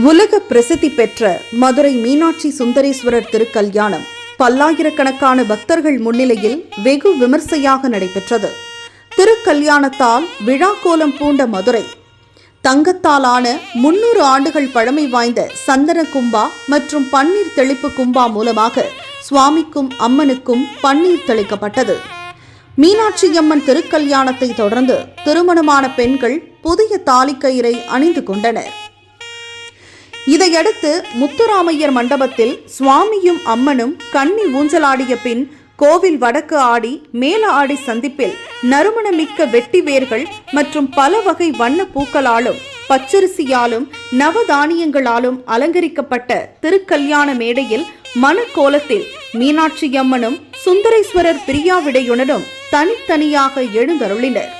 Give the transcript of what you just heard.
உலக பிரசித்தி பெற்ற மதுரை மீனாட்சி சுந்தரேஸ்வரர் திருக்கல்யாணம் பல்லாயிரக்கணக்கான பக்தர்கள் முன்னிலையில் வெகு விமர்சையாக நடைபெற்றது. திருக்கல்யாணத்தால் விழாக்கோலம் பூண்ட மதுரை தங்கத்தாலான 300 ஆண்டுகள் பழமை வாய்ந்த சந்தன கும்பா மற்றும் பன்னீர் தெளிப்பு கும்பா மூலமாக சுவாமிக்கும் அம்மனுக்கும் பன்னீர் தெளிக்கப்பட்டது. மீனாட்சி அம்மன் திருக்கல்யாணத்தை தொடர்ந்து திருமணமான பெண்கள் புதிய தாலிக்கயிறை அணிந்து கொண்டனர். இதையடுத்து முத்துராமையர் மண்டபத்தில் சுவாமியும் அம்மனும் கன்னி ஊஞ்சலாடிய பின் கோவில் வடக்கு ஆடி மேல ஆடி சந்திப்பில் நறுமணமிக்க வெட்டி வேர்கள் மற்றும் பல வகை வண்ண பூக்களாலும் பச்சரிசியாலும் நவதானியங்களாலும் அலங்கரிக்கப்பட்ட திருக்கல்யாண மேடையில் மணக்கோலத்தில் மீனாட்சி அம்மனும் சுந்தரேஸ்வரர் பிரியாவிடையுடனும் தனித்தனியாக எழுந்தருளினர்.